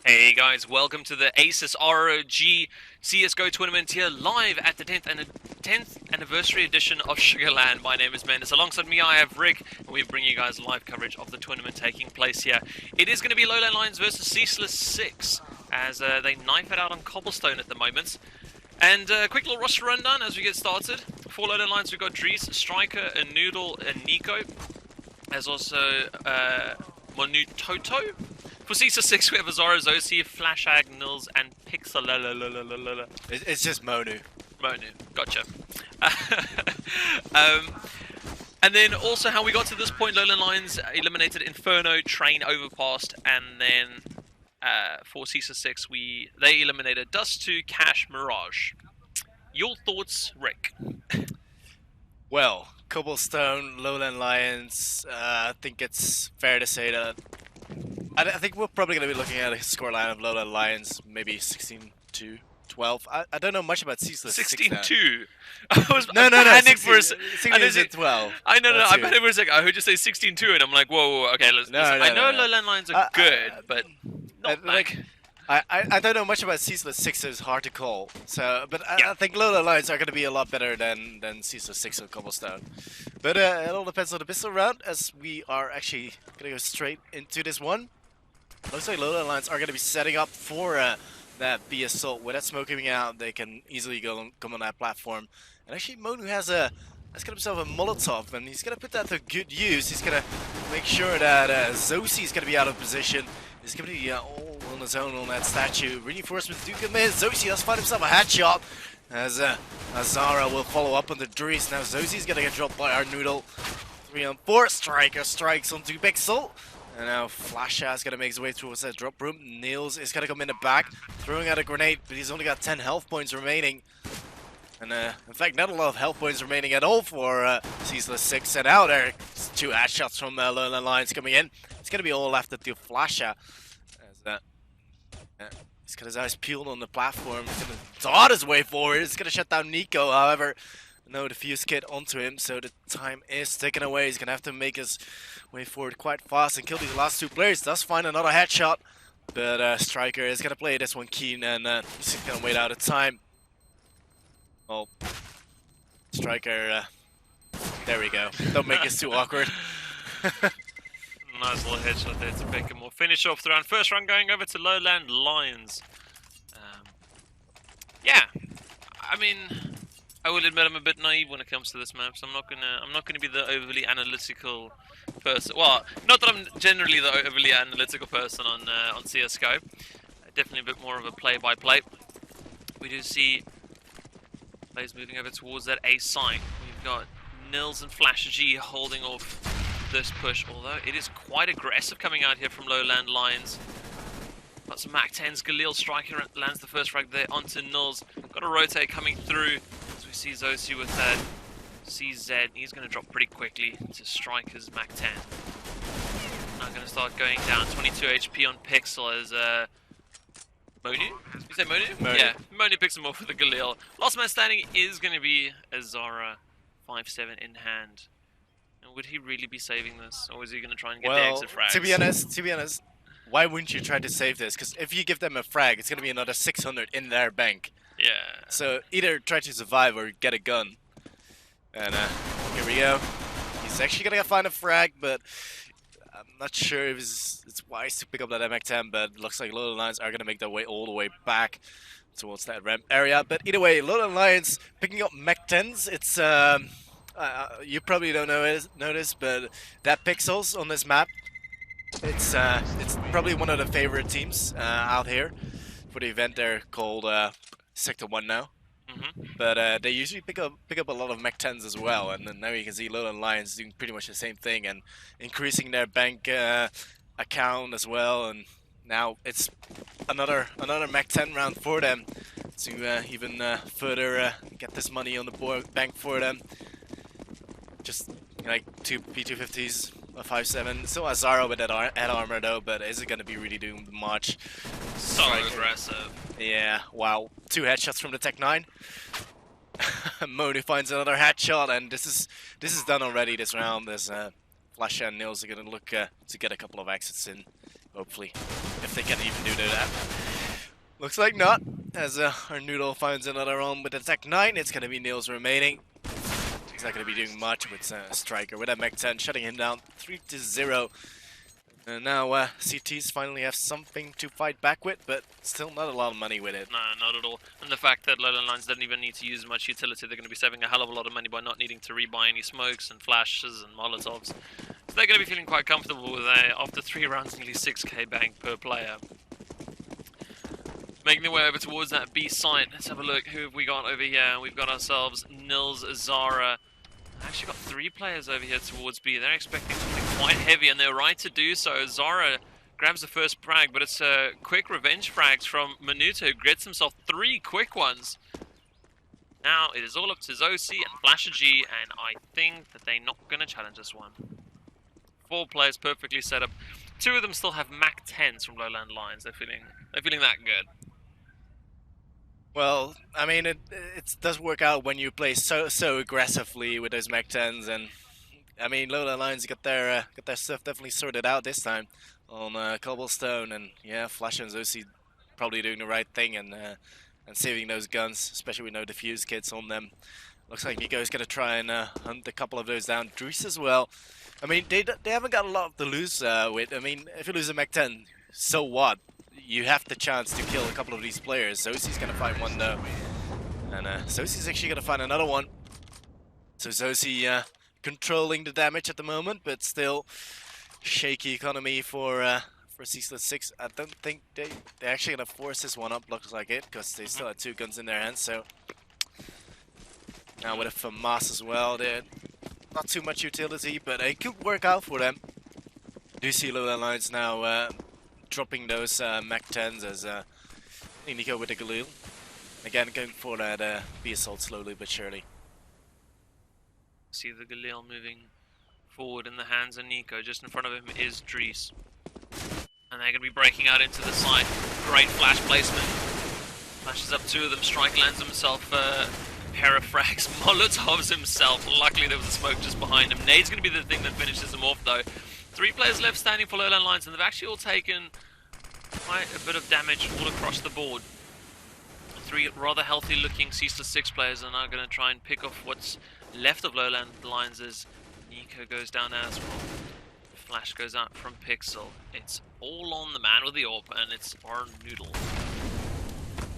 Hey guys, welcome to the Asus ROG CSGO tournament here live at the 10th anniversary edition of SugarLAN. My name is Mendes. Alongside me I have Rick, and we bring you guys live coverage of the tournament taking place here. It is going to be LowLandLions versus Ceaseless Six, as they knife it out on cobblestone at the moment. And quick little roster rundown as we get started. For LowLandLions we've got Dries, Striker, a Noodle, and Nico, as also Monu Toto. For Ceaseless 6, we have Azara, Zosi, Flashag, Nils, and Pixel. It's just Monu. Monu, gotcha. And then also how we got to this point, LowLandLions eliminated Inferno, Train, Overpassed, and then for Ceaseless 6, they eliminated Dust 2, Cash, Mirage. Your thoughts, Rick? Well, Cobblestone, LowLandLions, I think it's fair to say that I think we're probably going to be looking at a scoreline of LowLandLions, maybe 16-12. I don't know much about Ceaseless 16-2. I panicked for a 16-12. I panicked for a second. I heard you say 16-2, and I'm like, whoa, okay, listen. I know LowLandLions are good, but not like. I don't know much about Ceaseless 6, so it's hard to call. So, but I think LowLandLions are going to be a lot better than Ceaseless 6 or Cobblestone. But it all depends on the pistol round, as we are actually going to go straight into this one. Looks like LowLandLions are going to be setting up for that B assault. With that smoke coming out, they can easily come on that platform. And actually, Monu has got himself a Molotov, and he's going to put that to good use. He's going to make sure that Zosi is going to be out of position. He's going to be all on his own on that statue. Reinforcements do come in. Zosi does find himself a headshot, as Azara will follow up on the Dries. Now Zosi's going to get dropped by our Noodle. 3 on 4. Striker strikes onto Pixel. And now Flasha is going to make his way towards that drop room. Niels is going to come in the back, throwing out a grenade, but he's only got 10 health points remaining. And in fact, not a lot of health points remaining at all for Ceaseless 6. And now there are 2 headshots from LowLandLions coming in. It's going to be all left to Flasha. He's got his eyes peeled on the platform. He's going to dart his way forward. He's going to shut down Nico, however. No defuse kit onto him, so the time is ticking away. He's going to have to make his way forward quite fast and kill these last 2 players. Does find another headshot, but Striker is going to play this one keen, and he's going to wait out of time. Well, Striker, there we go. Don't make this too awkward. Nice little headshot there to pick him. We'll finish off the round. First round going over to LowLandLions. Yeah, I mean, I will admit I'm a bit naive when it comes to this map, so I'm not gonna be the overly analytical person. Well, not that I'm generally the overly analytical person on CSGO. Definitely a bit more of a play-by-play. We do see players moving over towards that A site. We've got Nils and Flash G holding off this push, although it is quite aggressive coming out here from LowLandLions. Got some MAC-10s. Galil Striker lands the first frag there onto Nils. Got a rotate coming through. We see Zosi with that CZ. He's going to drop pretty quickly to Striker's MAC-10. Now going to start going down. 22 HP on Pixel as Monu? Did you say Monu? Monu. Yeah, Monu picks him off with the Galil. Last man standing is going to be Azara, 5-7 in hand. And would he really be saving this, or is he going to try and get the exit frags? To be honest, why wouldn't you try to save this? Because if you give them a frag, it's going to be another 600 in their bank. Yeah. So either try to survive or get a gun. And here we go. He's actually gonna find a frag, but I'm not sure if it's wise to pick up that MX-10. But looks like LowLandLions are gonna make their way all the way back towards that ramp area. But either way, LowLandLions picking up MX-10s. It's you probably don't notice, but that Pixels on this map, it's probably one of the favorite teams out here for the event. They're called Sector 1 now. But they usually pick up a lot of MX-10s as well, and then now you can see LowLandLions doing pretty much the same thing and increasing their bank account as well. And now it's another MX-10 round for them to even further get this money on the bank for them. Just like 2 P250s, a 5.7. Still Azara with that head armor though, but is it gonna be really doing much? So aggressive. Yeah, wow. 2 headshots from the Tech 9. Monu finds another headshot, and this is done already this round. There's Flash and Nils are gonna look to get a couple of exits in hopefully, if they can even do that. Looks like not, as our Noodle finds another round with attack 9. It's going to be Niels remaining. He's not going to be doing much with Striker, with that Mech 10 shutting him down 3-0. And now CTs finally have something to fight back with, but still not a lot of money with it. No, not at all. And the fact that LowLandLions don't even need to use much utility, they're going to be saving a hell of a lot of money by not needing to rebuy any smokes and flashes and molotovs. So they're going to be feeling quite comfortable with after 3 rounds, nearly 6k bang per player. Making their way over towards that B site. Let's have a look. Who have we got over here? We've got ourselves Nils, Zara. Actually got 3 players over here towards B. They're expecting something quite heavy, and they're right to do so. Zara grabs the first frag, but it's a quick revenge frags from Minuto, who gets himself 3 quick ones. Now it is all up to Zosi and Flasher G, and I think that they're not going to challenge this one. 4 players perfectly set up. 2 of them still have Mac 10s from LowLandLions. They're feeling that good. Well, I mean, it does work out when you play so aggressively with those Mech 10s, and I mean, LowLandLions got their stuff definitely sorted out this time on Cobblestone, and yeah, Flash and Zosi probably doing the right thing and saving those guns, especially with no defuse kits on them. Looks like Nico's gonna try and hunt a couple of those down. Dries as well. I mean, they haven't got a lot to lose with. I mean, if you lose a Mech 10, so what? You have the chance to kill a couple of these players. Zosi's gonna find one though, and Zosi's actually gonna find another one. So Zosi controlling the damage at the moment, but still shaky economy for Ceaseless Six. I don't think they're actually gonna force this one up. Looks like it, because they still have 2 guns in their hands. So now with a FAMAS as well, they're not too much utility, but it could work out for them. Do see LowLandLions now dropping those Mech 10s as Nico with the Galil. Again, going for that B assault slowly but surely. See the Galil moving forward in the hands of Nico. Just in front of him is Dries. And they're going to be breaking out into the side. Great flash placement. Flashes up 2 of them. Strike lands himself pair of frags. Molotovs himself. Luckily there was a smoke just behind him. Nade's going to be the thing that finishes him off though. 3 players left standing for LowLandLions, and they've actually all taken quite a bit of damage all across the board. 3 rather healthy looking Ceaseless Six players are now going to try and pick off what's left of LowLandLions as Nico goes down as well. Flash goes out from Pixel. It's all on the man with the AWP, and it's our Noodle.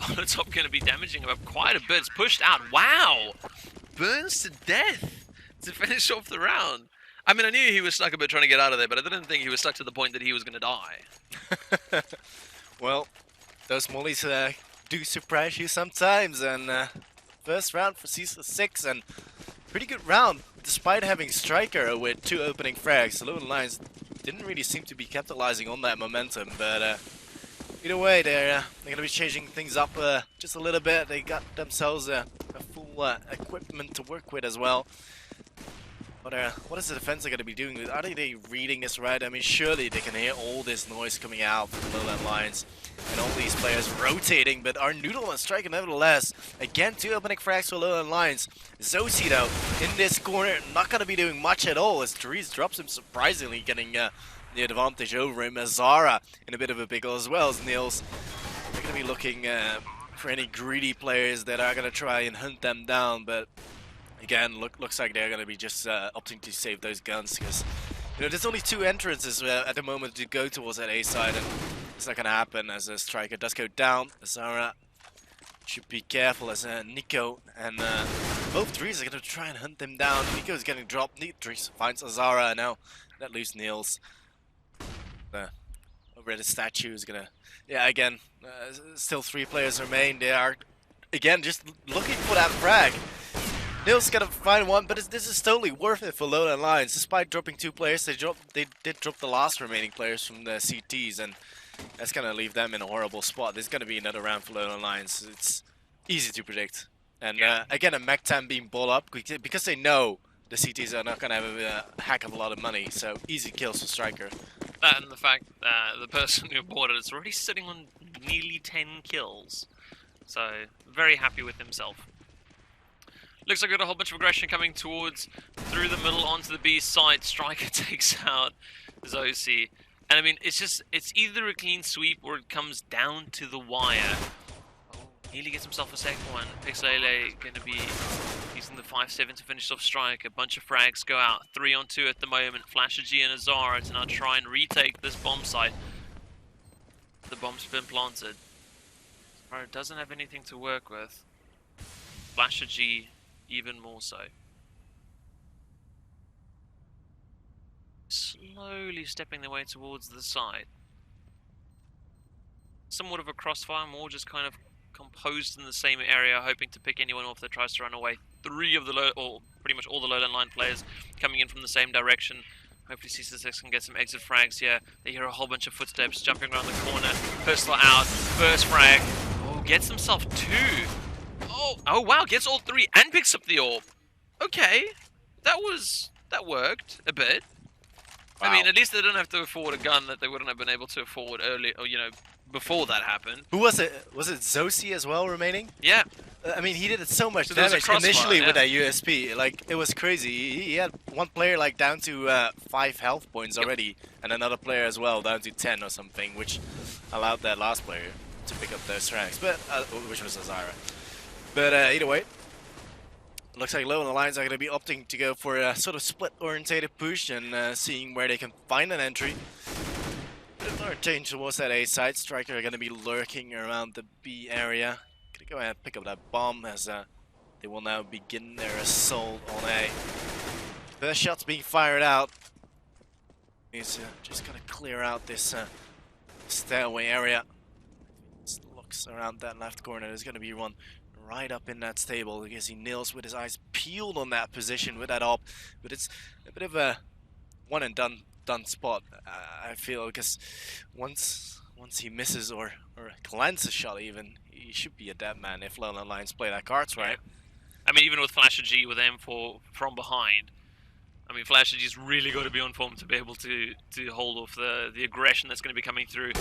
Molotov going to be damaging him up quite a bit. It's pushed out. Wow! Burns to death to finish off the round. I mean, I knew he was stuck a bit trying to get out of there, but I didn't think he was stuck to the point that he was going to die. Well, those mollies do surprise you sometimes, and first round for Ceaseless Six, and pretty good round, despite having Striker with 2 opening frags. The LowLandLions didn't really seem to be capitalizing on that momentum, but either way, they're going to be changing things up just a little bit. They got themselves a full equipment to work with as well. But what is the defense going to be doing? Are they reading this right? I mean, surely they can hear all this noise coming out from LowLandLions and all these players rotating. But our Noodle and Striker, nevertheless, again 2 opening frags for LowLandLions. Zosi though in this corner, not going to be doing much at all as Dries drops him, surprisingly getting the advantage over him. As Zara in a bit of a pickle as well as Niels. They're going to be looking for any greedy players that are going to try and hunt them down, but again, looks like they're going to be just opting to save those guns, because you know there's only 2 entrances at the moment to go towards that A side, and it's not going to happen as a Striker does go down. Zara should be careful as Nico and both Dries are going to try and hunt them down. Nico's getting dropped. Dries finds Zara, and now let loose Niels. Over at the statue is going to... Yeah, again, still 3 players remain. They are, again, just looking for that frag. Niels gonna find one, but this is totally worth it for LowLandLions. Despite dropping 2 players, they did drop the last remaining players from the CTs, and that's gonna leave them in a horrible spot. There's gonna be another round for LowLandLions. It's easy to predict. And again, a Mech 10 being ball up because they know the CTs are not gonna have a heck of a lot of money. So easy kills for Striker. That and the fact that the person who bought it is already sitting on nearly 10 kills. So very happy with himself. Looks like we've got a whole bunch of aggression coming towards through the middle onto the B side. Striker takes out Zosi. And I mean, it's either a clean sweep or it comes down to the wire. Oh, nearly gets himself a second one. Pixelele going to be using the 5-7 to finish off strike. A bunch of frags go out. 3-on-2 at the moment. Flasher G and Azara to now try and retake this bomb site. The bomb's been planted. Azara doesn't have anything to work with. Flasher G even more so. Slowly stepping their way towards the side. Somewhat of a crossfire, more just kind of composed in the same area, hoping to pick anyone off that tries to run away. Three of the or pretty much all the lowland line players coming in from the same direction. Hopefully Ceaseless Six can get some exit frags here. They hear a whole bunch of footsteps jumping around the corner. Personal out, first frag. Oh, gets himself two. Oh wow, gets all three and picks up the orb. Okay, that worked a bit. Wow. I mean, at least they don't have to afford a gun that they wouldn't have been able to afford earlier, or before that happened. Who was it? Was it Zosi as well remaining? Yeah. I mean, he did so much damage initially with that USP. Like, it was crazy. He had one player like down to 5 health points already, and another player as well down to 10 or something, which allowed that last player to pick up those ranks. But which was Azara. But either way, looks like LowLandLions are going to be opting to go for a sort of split-orientated push and seeing where they can find an entry. Bit of another change towards that A side. Striker are going to be lurking around the B area. Gonna go ahead and pick up that bomb as they will now begin their assault on A. First shot's being fired out. He's just going to clear out this stairway area. Just looks around that left corner. There's going to be one right up in that stable because he nails with his eyes peeled on that position with that op. But it's a bit of a one and done spot, I feel, because once he misses or glance a shot even, he should be a dead man if LowLandLions play that cards right. I mean, even with Flasher G with M4 from behind, I mean, Flasher G's really got to be on form to be able to hold off the aggression that's going to be coming through.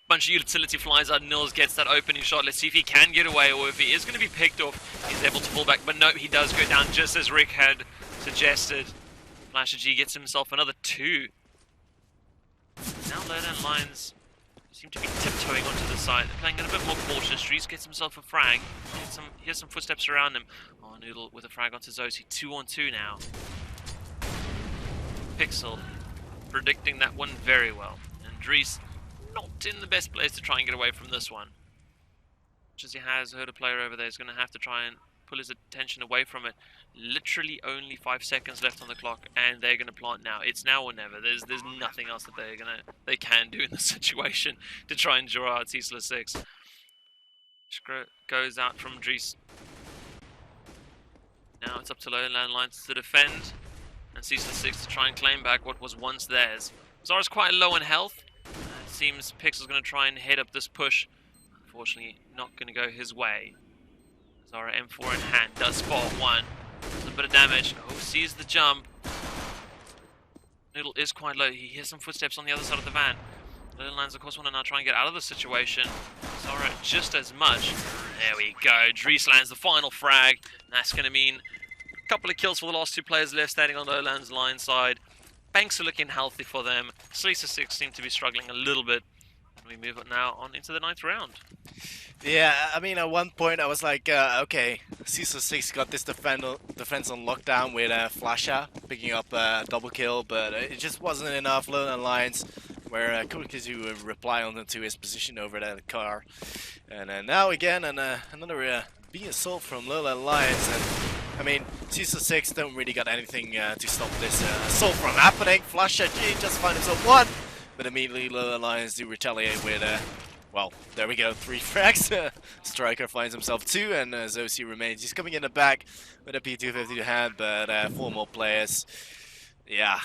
Bunch of utility flies out. Nils gets that opening shot. Let's see if he can get away, or if he is going to be picked off, he's able to pull back. But no, he does go down just as Rick had suggested. Flasher G gets himself another 2. Now LowLandLions seem to be tiptoeing onto the side. They're playing a bit more cautious. Dries gets himself a frag. Here's some footsteps around him. Oh, Noodle with a frag onto Zosi. 2-on-2 now. Pixel predicting that one very well. And Dries not in the best place to try and get away from this one. Much as he has heard a player over there, is going to have to try and pull his attention away from it. Literally only 5 seconds left on the clock, and they're going to plant now. It's now or never. There's nothing else that they can do in this situation to try and draw out Ceaseless Six. Goes out from Dries. Now it's up to LowLandLions to defend, and Ceaseless Six to try and claim back what was once theirs. Zara's quite low in health. It seems Pixel's going to try and head up this push. Unfortunately, not going to go his way. Zara M4 in hand, does spot one. Does a bit of damage. Oh, sees the jump. Noodle is quite low. He hears some footsteps on the other side of the van. LowLandLions, of course, want to now try and get out of the situation. Zara just as much. There we go. Dries lands the final frag. That's going to mean a couple of kills for the last 2 players left standing on LowLandLions' side. Banks are looking healthy for them. Ceaseless Six seem to be struggling a little bit. And we move on now on into the 9th round. Yeah, I mean, at one point I was like, okay, Ceaseless Six got this defense on lockdown with Flasha picking up a double kill, but it just wasn't enough. LowLandLions where Kukizu would reply on to his position over that car. And now again, another B assault from LowLandLions. And I mean, Ceaseless Six don't really got anything to stop this assault from happening. Flasha G just finds himself 1, but immediately LowLandLions do retaliate with well, there we go, 3 frags. Striker finds himself 2, and Zosi remains. He's coming in the back with a P250 to hand, but 4 more players. Yeah.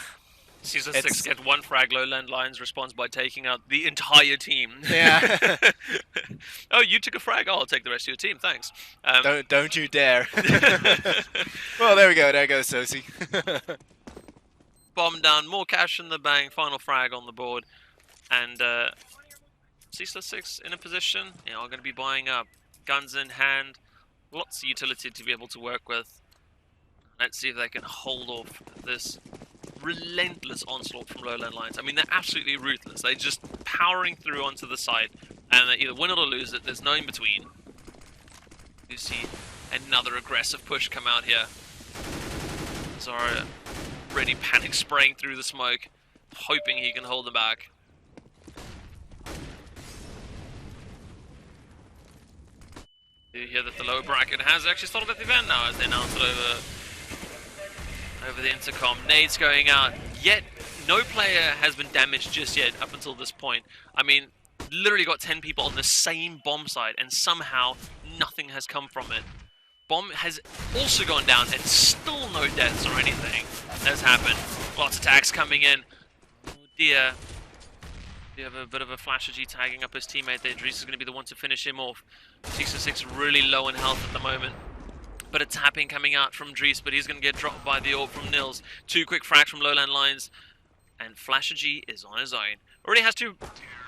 Ceaseless Six get 1 frag. LowLandLions responds by taking out the entire team. Yeah. Oh, you took a frag? Oh, I'll take the rest of your team, thanks. Don't you dare. Well, there we go. There goes Zosi. Bomb down, more cash in the bank, final frag on the board. And Ceaseless Six in a position, are going to be buying up. Guns in hand, lots of utility to be able to work with. Let's see if they can hold off this relentless onslaught from LowLandLions. I mean, they're absolutely ruthless. They're just powering through onto the side, and they either win it or lose it. There's no in between. You see another aggressive push come out here. Zara already panic spraying through the smoke, hoping he can hold them back. You hear that the lower bracket has actually started at the event now as they announce it over the intercom. Nades going out, yet no player has been damaged just yet up until this point. I mean, literally got 10 people on the same bomb site and somehow nothing has come from it. Bomb has also gone down and still no deaths or anything has happened. Lots of attacks coming in. Oh dear. You have a bit of a Flasher G tagging up his teammate there. Dries is going to be the one to finish him off. Ceaseless Six really low in health at the moment. But a tapping coming out from Dries, but he's going to get dropped by the orb from Nils. 2 quick frags from LowLandLions. And Flasher G is on his own. Already has 2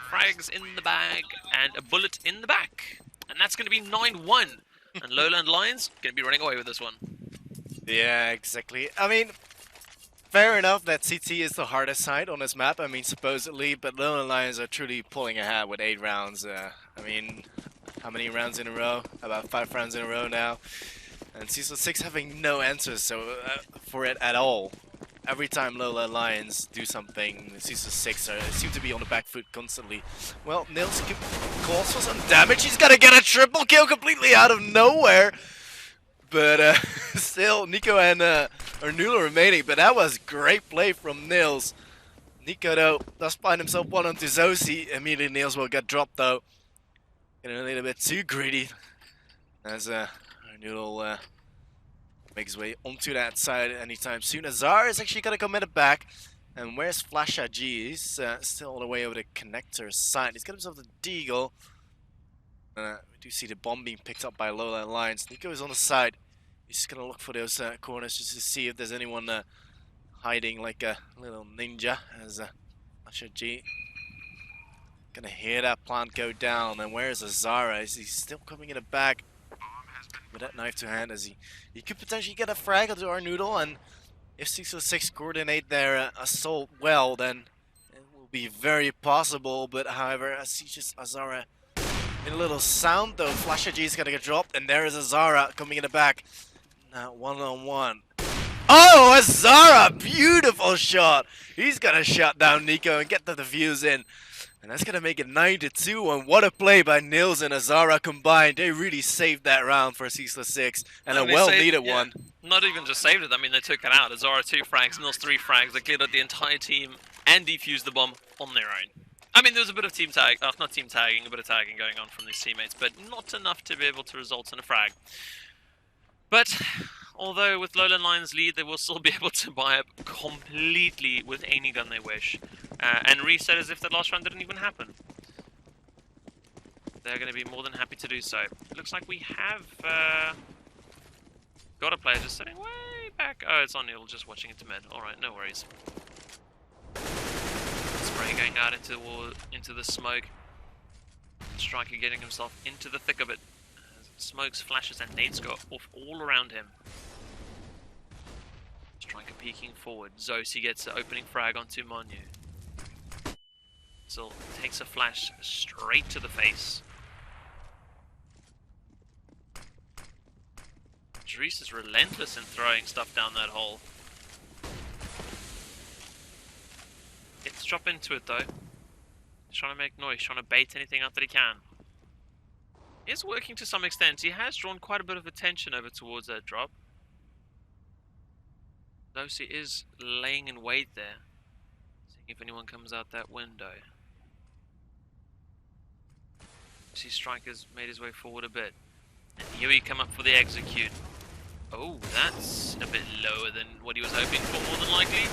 frags in the bag and a bullet in the back. And that's going to be 9-1. And LowLandLions going to be running away with this one. Yeah, exactly. I mean, fair enough that CT is the hardest side on this map, I mean, supposedly, but LowLandLions are truly pulling ahead with 8 rounds. I mean, how many rounds in a row? About 5 rounds in a row now. And Ceaseless Six having no answers for it at all. Every time LowLandLions do something, Ceaseless Six seem to be on the back foot constantly. Well, Nils calls for some damage. He's gonna get a triple kill completely out of nowhere. But still, Nico and Arnula remaining. But that was great play from Nils. Nico, though, does find himself one onto Zosi. Immediately, Nils will get dropped, though. Getting a little bit too greedy. As Arnula makes his way onto that side anytime soon. Azar is actually going to commit it back. And where's Flasher G? He's still all the way over the connector side. He's got himself the Deagle. We do see the bomb being picked up by LowLandLions. Nico is on the side. He's just going to look for those corners just to see if there's anyone hiding like a little ninja. As Flasher G going to hear that plant go down. And where's Azara? Is he still coming in the back? With that knife to hand, as he could potentially get a frag onto our noodle, and if Ceaseless Six coordinate their assault well, then it will be very possible. But however, I see just Azara in a little sound though. Flasher G is gonna get dropped, and there is Azara coming in the back. Now 1-on-1. Oh, Azara! Beautiful shot! He's gonna shut down Nico and get the defuse in. And that's going to make it 9-2, and what a play by Nils and Azara combined. They really saved that round for Ceaseless Six, and a well-needed one. Not even just saved it, I mean, they took it out. Azara 2 frags, Nils 3 frags. They cleared out the entire team and defused the bomb on their own. I mean, there was a bit of team tag, not team tagging, a bit of tagging going on from these teammates, but not enough to be able to result in a frag. But although with LowLandLions' lead, they will still be able to buy up completely with any gun they wish. And reset as if the last round didn't even happen. They're going to be more than happy to do so. It looks like we have got a player just sitting way back. Oh, it's O'Neal just watching it to mid. Alright, no worries. Spray going out into the smoke. Striker getting himself into the thick of it. Smokes, flashes, and nades go off all around him. Striker peeking forward. Zosi gets the opening frag onto Monu. So takes a flash straight to the face. Dries is relentless in throwing stuff down that hole. Gets drop into it though. He's trying to make noise, trying to bait anything out that he can. It's working to some extent. He has drawn quite a bit of attention over towards that drop. Zosi is laying in wait there. Seeing if anyone comes out that window. See Striker's made his way forward a bit. And here he come up for the execute. Oh, that's a bit lower than what he was hoping for, more than likely.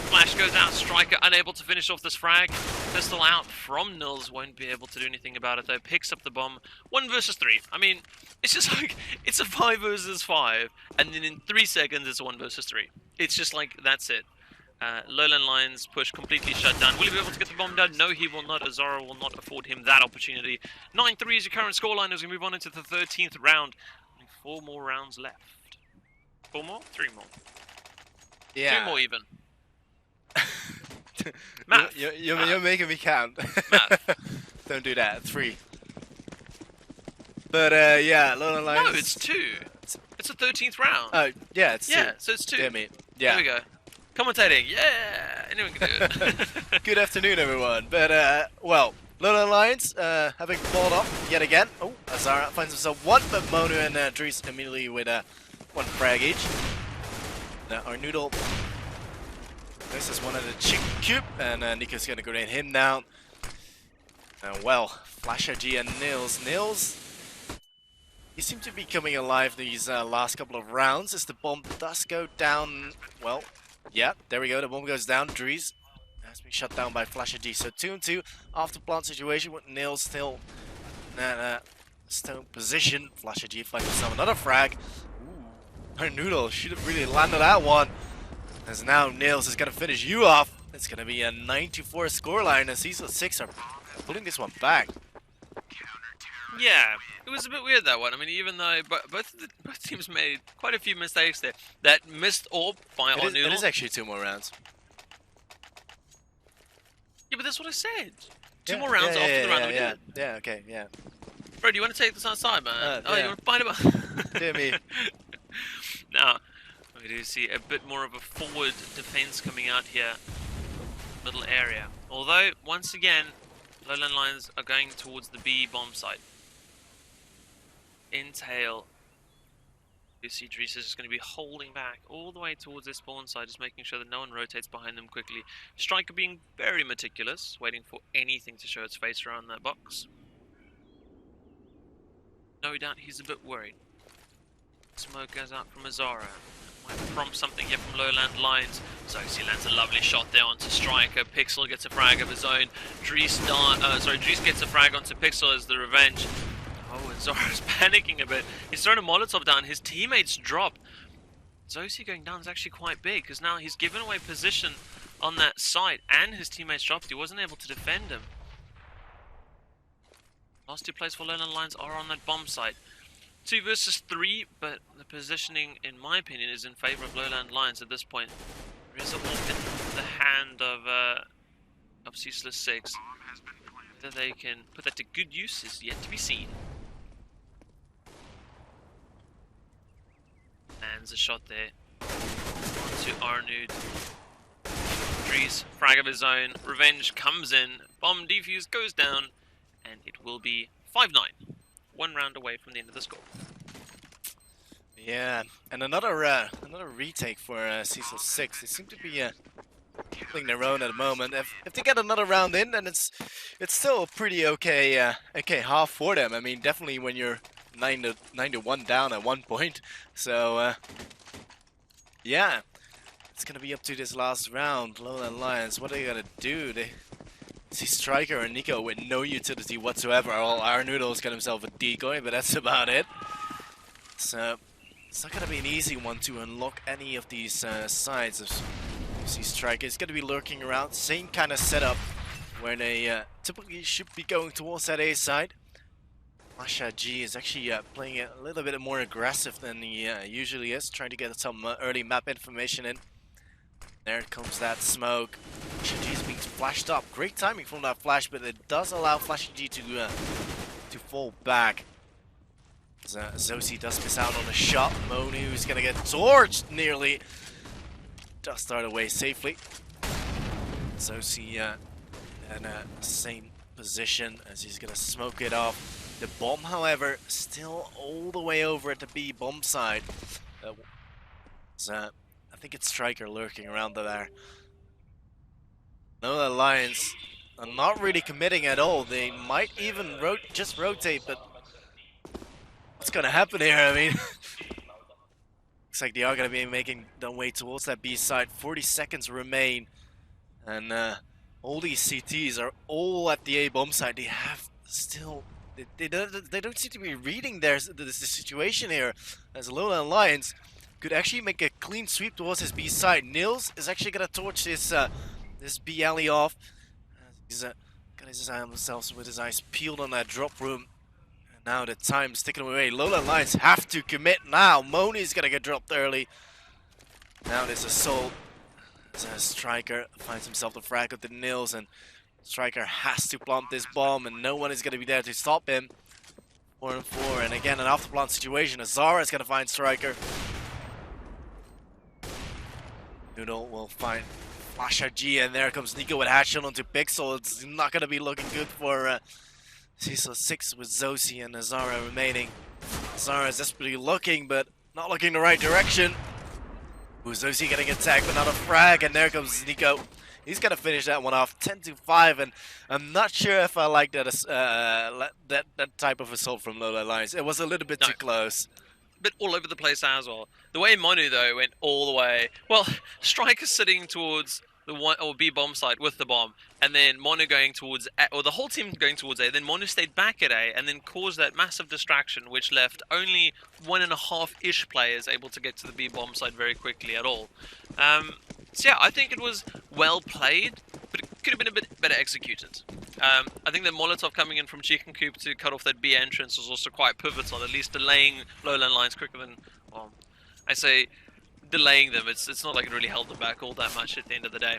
Flash goes out, Striker unable to finish off this frag. Pistol out from Nils, won't be able to do anything about it though. Picks up the bomb. 1 versus 3. I mean, it's just like, it's a 5 versus 5. And then in 3 seconds, it's a 1 versus 3. It's just like, that's it. LowLandLions push completely shut down. Will he be able to get the bomb down? No, he will not. Azara will not afford him that opportunity. 9-3 is your current scoreline as we move on into the 13th round. Only 4 more rounds left. 4 more? 3 more. Yeah. 2 more even. Math. You're making me count. Math. Don't do that. 3. But yeah, LowLandLions. No, it's 2. It's the 13th round. Oh yeah, it's 2. Yeah, so it's 2. Damn it. Yeah. There we go. Commentating. Yeah. Anyone can do it. Good afternoon, everyone. But well, LowLandLions having balled up yet again. Oh, Azara finds himself 1, but Monu and Dries immediately with 1 frag each. Now our noodle. This is one of the chicken cube, and Nico's gonna grenade him down. Well, Flasher G and Nils, he seemed to be coming alive these last couple of rounds as the bomb does go down. Well, yeah, there we go. The bomb goes down. Dries has been shut down by Flasher G. So 2-2 after plant situation with Nils still in position. Flasher G finds himself another frag. Ooh, her noodle should have really landed that one. As now Nils is gonna finish you off. It's gonna be a 9-4 scoreline as Ceaseless Six are pulling this one back. Yeah, it was a bit weird, that one. I mean, even though both teams made quite a few mistakes there. That missed orb by our noodle. It is actually 2 more rounds. Yeah, but that's what I said. 2 more rounds after the round we did. Yeah, okay, yeah. Bro, do you want to take this outside, man? Oh, yeah. you want to find him out? Dear me. Now, we do see a bit more of a forward defense coming out here. Middle area. Although, once again, LowLandLions are going towards the B bomb site. In tail, you see Dries is just going to be holding back all the way towards their spawn site, just making sure that no one rotates behind them quickly. Striker being very meticulous, waiting for anything to show its face around that box. No doubt he's a bit worried. Smoke goes out from Azara. Might prompt something here from LowLandLions. Zoxy lands a lovely shot there onto Striker. Pixel gets a frag of his own. Dries gets a frag onto Pixel as the revenge. Oh, and Zora's panicking a bit. He's thrown a Molotov down. His teammates drop. Zoxy going down is actually quite big because now he's given away position on that site and his teammates dropped. He wasn't able to defend him. Last 2 plays for LowLandLions are on that bomb site. 2 versus 3, but the positioning, in my opinion, is in favor of LowLandLions at this point. There is a wolf in the hand of Ceaseless Six. Whether they can put that to good use is yet to be seen. Lands a shot there onto Arnud. Dries, frag of his own. Revenge comes in. Bomb defuse goes down, and it will be 5-9. 1 round away from the end of the score. Yeah, and another retake for Ceaseless Six. They seem to be holding their own at the moment. If they get another round in, then it's still a pretty okay half for them. I mean, definitely when you're 9-1 down at 1 point. So yeah, it's gonna be up to this last round. LowLandLions, what are they gonna do? They see Striker and Nico with no utility whatsoever. Well, our Noodle's got himself a decoy, but that's about it. So it's not gonna be an easy one to unlock any of these sides. You see Striker is gonna be lurking around, same kind of setup where they typically should be going towards that A side. Masha G is actually playing it a little bit more aggressive than he usually is, trying to get some early map information in. There comes that smoke. Masha G is being flashed up. Great timing from that flash, but it does allow Flashy G to fall back. Zosi does miss out on a shot. Monu is gonna get torched nearly. Does start away safely. Zosi in the same position as he's gonna smoke it off. The bomb, however, still all the way over at the B bomb side. I think it's Striker lurking around there. LowLandLions are not really committing at all. They might even just rotate, but what's gonna happen here? I mean, looks like they are gonna be making their way towards that B side. 40 seconds remain, and all these CTs are all at the A bomb side. They have still. They don't seem to be reading the situation here, as LowLandLions could actually make a clean sweep towards his B side. Nils is actually gonna torch this B alley off. He's got himself with his eyes peeled on that drop room. And now the time's ticking away. LowLandLions have to commit now. Moni's gonna get dropped early. Now this assault as Striker finds himself the frag with the nails, and Striker has to plant this bomb, and no one is going to be there to stop him. 4 and 4, and again an after plant situation. Azara is going to find Striker. Noodle will find Flasher G, and there comes Nico with Hatchel onto Pixel. It's not going to be looking good for Ceaseless Six with Zosi and Azara remaining. Azara is desperately looking, but not looking the right direction. Ooh, Zosi getting attacked, but not a frag, and there comes Nico. He's gonna finish that one off, 10-5, and I'm not sure if I like that that type of assault from LowLandLions. It was a little bit too close. Bit all over the place as well. The way Monu though went all the way. Well, Striker sitting towards the one or B bomb site with the bomb, and then Monu going towards A, or the whole team going towards A. Then Monu stayed back at A, and then caused that massive distraction, which left only 1.5-ish players able to get to the B bomb site very quickly at all. So yeah, I think it was well played, but it could have been a bit better executed. I think the Molotov coming in from Chicken Coop to cut off that B entrance was also quite pivotal, at least delaying LowLandLions quicker than, well, I say delaying them. It's not like it really held them back all that much at the end of the day.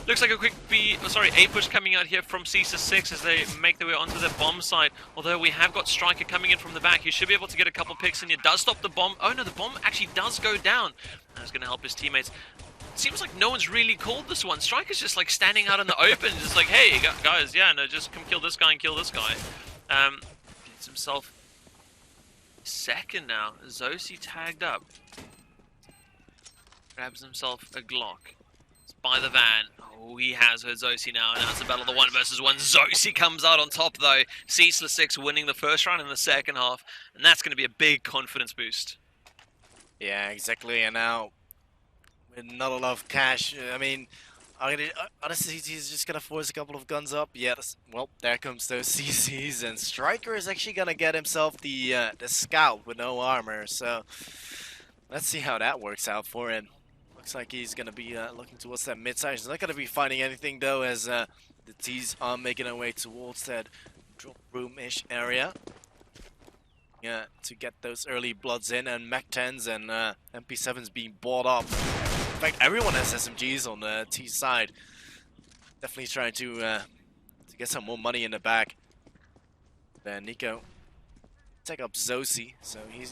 Looks like a quick A push coming out here from Ceaseless Six as they make their way onto the bomb site. Although we have got Striker coming in from the back, he should be able to get a couple picks, and it does stop the bomb. Oh no, the bomb actually does go down. That's going to help his teammates. Seems like no one's really called this one. Striker's just like standing out in the open, just like, hey guys, yeah, no, just come kill this guy and kill this guy. Gets himself second now. Zosi tagged up. Grabs himself a Glock. It's by the van. Oh, he has heard Zosi now, and now it's a battle of the 1 versus 1. Zosi comes out on top though. Ceaseless Six winning the first round in the second half, and that's going to be a big confidence boost. Yeah, exactly, and now with not a lot of cash, I mean, honestly, he's just gonna force a couple of guns up. Yes, well, there comes those CCs, and Striker is actually gonna get himself the scout with no armor. So let's see how that works out for him. Looks like he's gonna be looking towards that mid side. He's not gonna be finding anything though, as the T's are making their way towards that drop room-ish area. Yeah, to get those early bloods in, and Mac-10s and MP7s being bought up. In fact, everyone has SMGs on the T side. Definitely trying to get some more money in the back. Then Nico take up Zosi, so he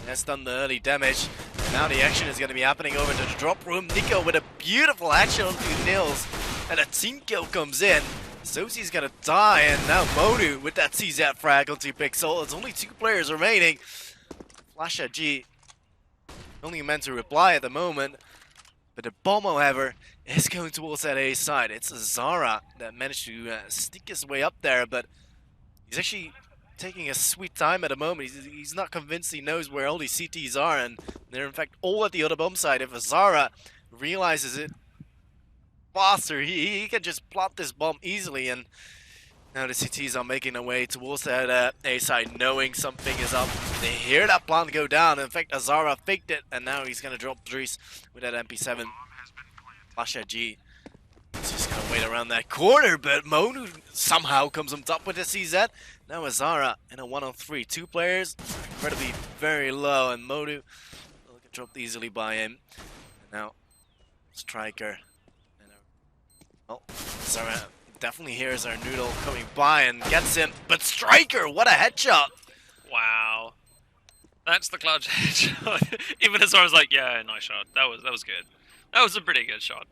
has done the early damage. Now the action is going to be happening over to the drop room. Nico with a beautiful action onto Nils, and a team kill comes in. Zosi's gonna die, and now Monu with that CZ frag onto Pixel. It's only 2 players remaining. Flasher G only meant to reply at the moment, but the bomb, however, is going towards that A side. It's Zara that managed to sneak his way up there, but he's actually taking a sweet time at the moment. He's not convinced he knows where all these CTs are, and they're in fact all at the other bomb side. If Zara realizes it faster, he can just plot this bomb easily, and now the CTs are making their way towards that A side, knowing something is up. They hear that plant go down. In fact, Azara faked it, and now he's gonna drop threes with that MP7. Flasher G is just gonna wait around that corner, but Monu somehow comes on top with the CZ. Now Azara in a 1-on-3. 2 players, incredibly very low, and Monu will get dropped easily by him. And now Striker. Well, Zara definitely hears our Noodle coming by and gets him, but Striker, what a headshot! Wow, that's the clutch headshot. Even as I was like, yeah, nice shot. That was good. That was a pretty good shot.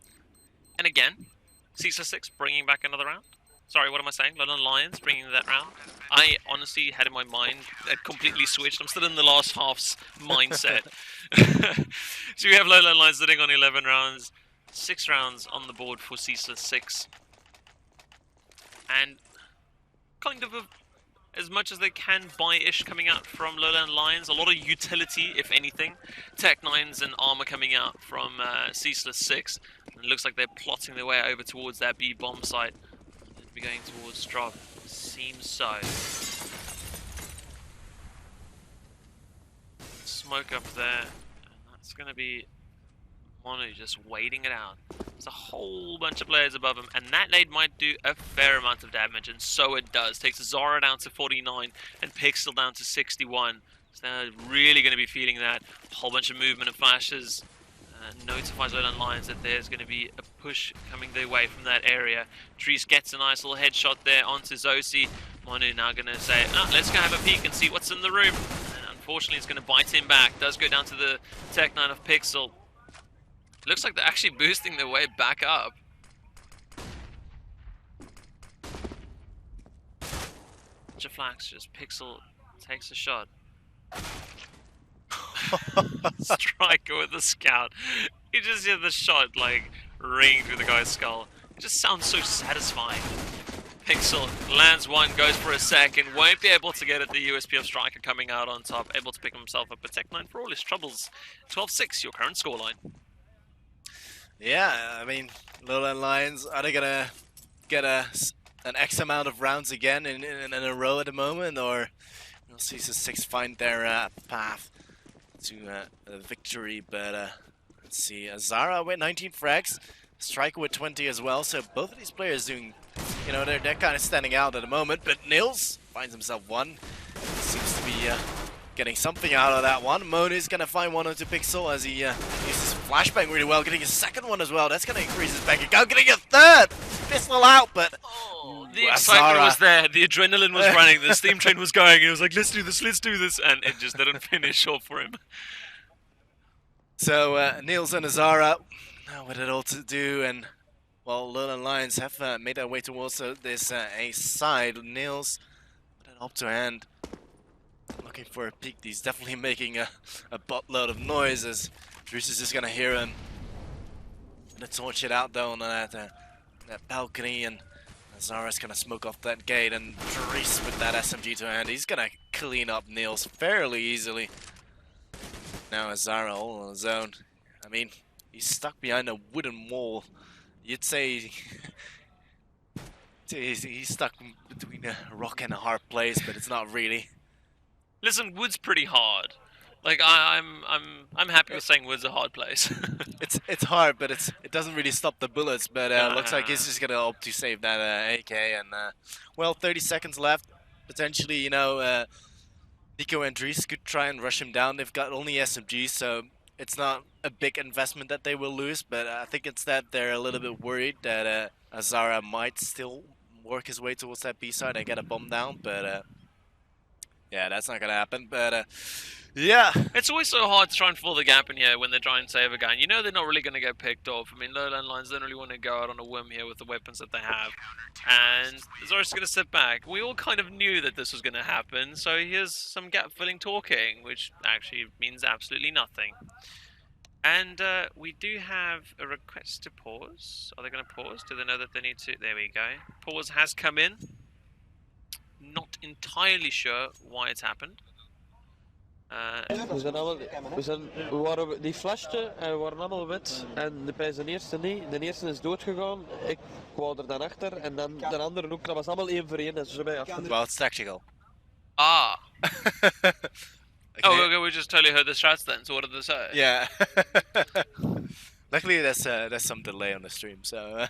And again, Ceaseless Six bringing back another round. Sorry, what am I saying? LowLandLions bringing that round. I honestly had in my mind it completely switched. I'm still in the last half's mindset. So we have LowLandLions sitting on 11 rounds. 6 rounds on the board for Ceaseless Six, and kind of as much as they can buy-ish coming out from LowLandLions. A lot of utility, if anything. Tech-9s and armor coming out from Ceaseless Six. And it looks like they're plotting their way over towards that B bomb site. They'll be going towards drop. Seems so. Smoke up there, and that's going to be Monu just waiting it out. There's a whole bunch of players above him, and that nade might do a fair amount of damage, and so it does. Takes Zara down to 49 and Pixel down to 61. So they're really going to be feeling that. A whole bunch of movement and flashes. notifies LowLandLions that there's going to be a push coming their way from that area. Dries gets a nice little headshot there onto Zosi. Monu now going to say, let's go have a peek and see what's in the room. And unfortunately, it's going to bite him back. Does go down to the Tech 9 of Pixel. Looks like they're actually boosting their way back up. Bunch of flags, just Pixel takes a shot. Striker with the scout. You just hear the shot like ring through the guy's skull. It just sounds so satisfying. Pixel lands one, goes for a second, won't be able to get at the USP of Striker coming out on top, able to pick himself up. But Tech 9 for all his troubles. 12-6, your current scoreline. Yeah, I mean, LowLandLions, are they gonna get an X amount of rounds again in a row at the moment, or we'll see Ceaseless Six find their path to victory? But let's see, Zara with 19 frags, Striker with 20 as well. So both of these players doing, you know, they're kind of standing out at the moment. But Nils finds himself one. Seems to be getting something out of that one. Monu's gonna find one onto Pixel as he uses flashbang really well, getting a second one as well. That's gonna increase his bank account, getting a third! Pistol out, but the excitement was there, the adrenaline was running, the steam train was going, and he was like, let's do this, and it just didn't finish off for him. So Niels and Azara with it all to do, and well, LowLandLions have made their way towards this A side. Niels with an up to hand, looking for a peek. He's definitely making a buttload of noise as Dries is just gonna hear him. Gonna torch it out though on that balcony, and Zara's gonna smoke off that gate, and Dries with that SMG to hand, he's gonna clean up Niels fairly easily. Now Zara all on his own. I mean, he's stuck behind a wooden wall. You'd say he's stuck between a rock and a hard place, but it's not really. Listen, wood's pretty hard. Like I'm happy with saying wood's a hard place. it's hard, but it doesn't really stop the bullets. But looks like he's just gonna opt to save that AK, and well, 30 seconds left. Potentially, you know, Nico and Dries could try and rush him down. They've got only SMGs, so it's not a big investment that they will lose. But I think it's that they're a little bit worried that Azara might still work his way towards that B side and get a bomb down. But yeah, that's not gonna happen. But yeah, it's always so hard to try and fill the gap in here when they try and save a gun. You know they're not really going to get picked off. I mean, LowLandLions don't really want to go out on a whim here with the weapons that they have. And Zara's going to sit back. We all kind of knew that this was going to happen, so here's some gap-filling talking, which actually means absolutely nothing. And we do have a request to pause. Are they going to pause? Do they know that they need to? There we go. Pause has come in. Not entirely sure why it's happened. Die flashte en we waren allemaal wit en de eerste niet. De eerste is doodgegaan, ik wou er dan achter en dan de andere ook. Dat was allemaal één voor één, dat is erbij af. Well, it's tactical. Ah. Oh, okay, we just totally heard the strats then, so what did they say? Yeah. Luckily there's some delay on the stream, so...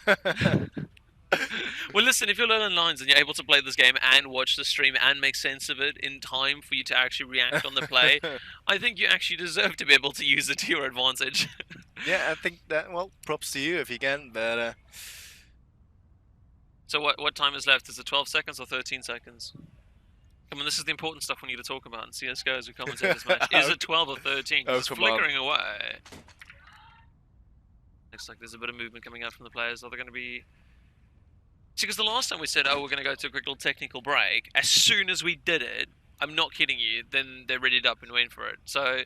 Well, listen, if you're LowLandLions and you're able to play this game and watch the stream and make sense of it in time for you to actually react on the play, I think you actually deserve to be able to use it to your advantage. Yeah, I think that, well, props to you if you can, but... So what time is left? Is it 12 seconds or 13 seconds? Come on, this is the important stuff we need to talk about in CSGO as we commentate this match. Is it 12 or 13? It's flickering away. Looks like there's a bit of movement coming out from the players. Are they going to be... See, because the last time we said, oh, we're going to go to a quick little technical break, as soon as we did it, I'm not kidding you, then they're readied up and waiting for it. So,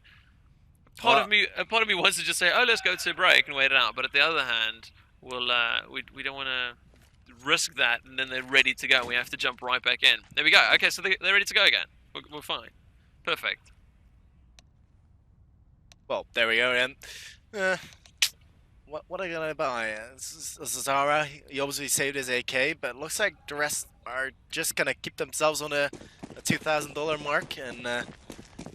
a part of me wants to just say, oh, let's go to a break and wait it out. But at the other hand, we'll, we don't want to risk that, and then they're ready to go. We have to jump right back in. There we go. Okay, so they're ready to go again. We're fine. Perfect. Well, there we go, then. What are you gonna buy? Zara, he obviously saved his AK, but looks like the rest are just gonna keep themselves on a $2,000 mark and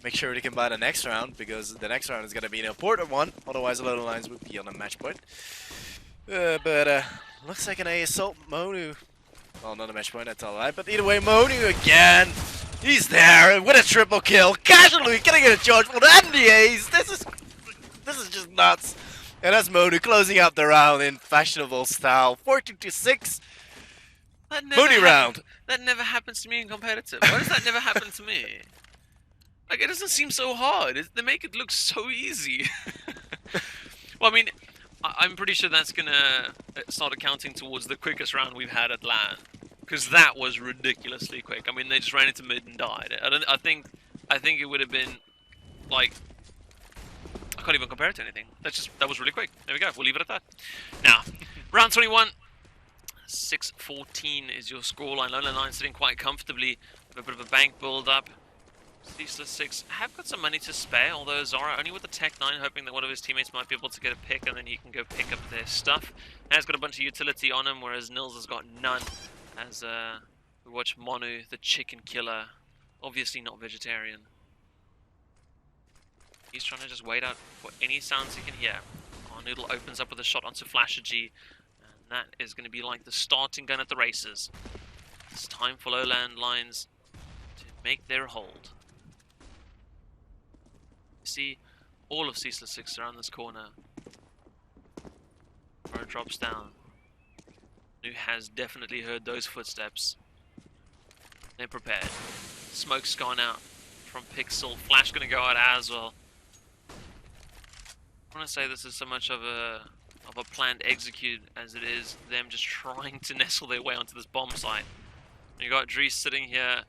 make sure they can buy the next round, because the next round is gonna be an important one. Otherwise, a lot of lines would be on a match point. But looks like an A assault. Monu, well, not a match point, that's all right. But either way, Monu again. He's there with a triple kill, casually getting a charge for the NDAs. This is just nuts. And that's Monu closing out the round in fashionable style. 14-6. Moody round. That never happens to me in competitive. Why does that never happen to me? Like, it doesn't seem so hard. They make it look so easy. Well, I mean, I'm pretty sure that's gonna start accounting towards the quickest round we've had at LAN, because that was ridiculously quick. I mean, they just ran into mid and died. I think it would have been like, I can't even compare it to anything. That was really quick. There we go. We'll leave it at that. Now, round 21. 6-14 is your scoreline. LowLandLions sitting quite comfortably with a bit of a bank build up. Ceaseless Six have got some money to spare, although Zara only with the Tech 9, hoping that one of his teammates might be able to get a pick and then he can go pick up their stuff. Has got a bunch of utility on him, whereas Nils has got none. As we watch Monu, the chicken killer, obviously not vegetarian. He's trying to just wait out for any sounds he can hear. Noodle opens up with a shot onto Flasher G. That is going to be like the starting gun at the races. It's time for LowLandLions to make their hold. You see all of Ceaseless Six around this corner. Bro drops down. Who has definitely heard those footsteps. They're prepared. Smoke's gone out from Pixel. Flash going to go out as well. I want to say this is so much of a planned execute as it is them just trying to nestle their way onto this bomb site. You got Dries sitting here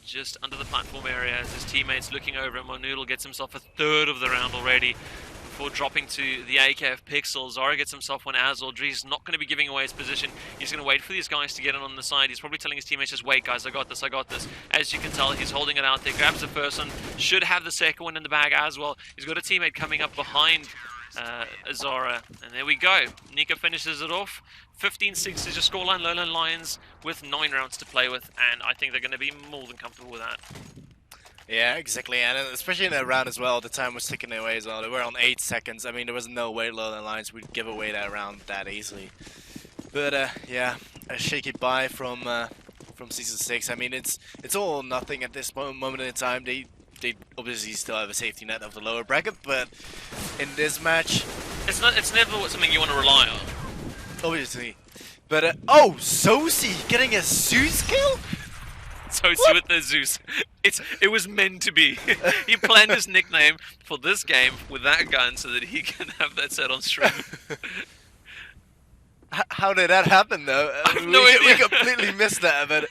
just under the platform area as his teammates looking over him. Noodle gets himself a third of the round already before dropping to the AKF Pixel. Zara gets himself one as well. Dries not going to be giving away his position. He's going to wait for these guys to get in on the side. He's probably telling his teammates, just wait guys, I got this, I got this. As you can tell, he's holding it out there. Grabs the first one, should have the second one in the bag as well. He's got a teammate coming up behind Zara, and there we go. Nika finishes it off. 15-6 is your scoreline. LowLandLions with 9 rounds to play with, and I think they're going to be more than comfortable with that. Yeah, exactly, and especially in that round as well, the time was ticking away as well. They were on 8 seconds. I mean, there was no way LowLandLions would give away that round that easily. But yeah, a shaky buy from Season 6. I mean, it's all or nothing at this moment in time. They obviously still have a safety net of the lower bracket, but in this match, it's never something you want to rely on. Obviously, but oh, Zosi getting a Zeus kill. Zosi with the Zeus. It was meant to be. He planned his nickname for this game with that gun so that he can have that set on stream. How did that happen though? We completely missed that, but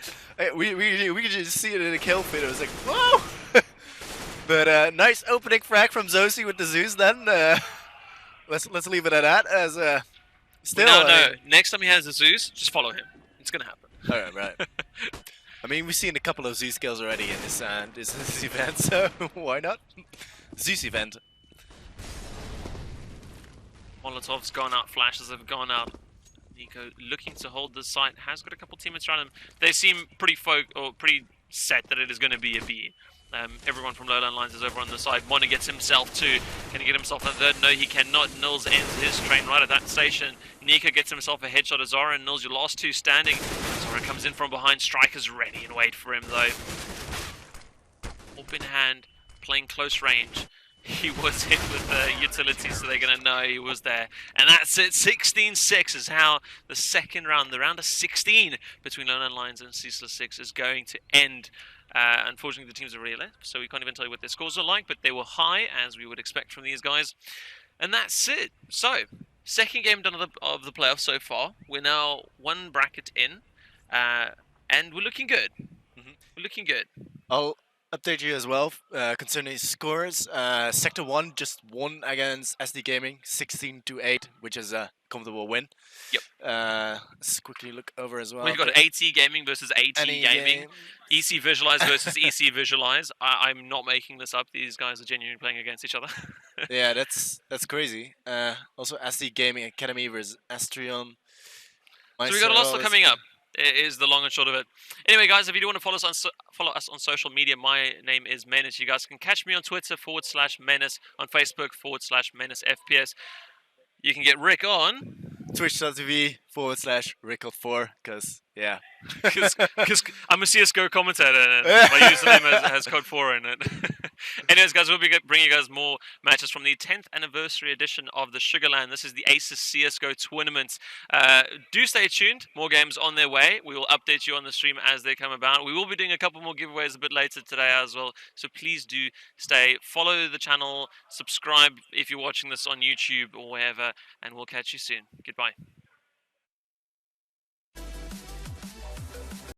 we could just see it in the kill feed. It was like, whoa! But nice opening frag from Zosi with the Zeus. Then let's leave it at that. As still, no. Next time he has a Zeus, just follow him. It's gonna happen. All right. I mean, we've seen a couple of Zeus kills already in this event, so why not? Zeus event. Molotov's gone out. Flashes have gone out. Nico looking to hold the site. Has got a couple teammates around him. They seem pretty set that it is going to be a B. Everyone from LowLandLions is over on the side. Mona gets himself two. Can he get himself a third? No, he cannot. Nils ends his train right at that station. Nika gets himself a headshot of Zara, and Nils, your last two standing. Zara comes in from behind. Striker's ready and wait for him, though. Open hand, playing close range. He was hit with the utility, so they're going to know he was there. And that's it. 16-6 is how the second round, the round of 16 between LowLandLions and Ceaseless Six is going to end. Unfortunately, the teams are really left, so we can't even tell you what their scores are like, but they were high, as we would expect from these guys. And that's it. So, second game done of the playoffs so far. We're now one bracket in, and we're looking good. We're looking good. I'll update you as well concerning scores. Sector 1 just won against SD Gaming, 16-8, which is a comfortable win. Yep. Let's quickly look over as well. We've got AT Gaming versus AT Gaming. EC Visualize versus EC Visualize. I'm not making this up. These guys are genuinely playing against each other. Yeah, that's crazy. Also, SD Gaming Academy versus Astrion. So we got a lot still coming up. Is the long and short of it. Anyway, guys, if you do want to follow us on social media, my name is Menace. You guys can catch me on Twitter /Menace, on Facebook /Menace FPS. You can get Rick on Twitch.tv/Rickle4, because, yeah. Because I'm a CSGO commentator and my username has code 4 in it. Anyways, guys, we'll be bringing you guys more matches from the 10th anniversary edition of the SugarLAN. This is the Aces CSGO tournament. Do stay tuned. More games on their way. We will update you on the stream as they come about. We will be doing a couple more giveaways a bit later today as well. So please do stay. Follow the channel. Subscribe if you're watching this on YouTube or wherever. And we'll catch you soon. Goodbye.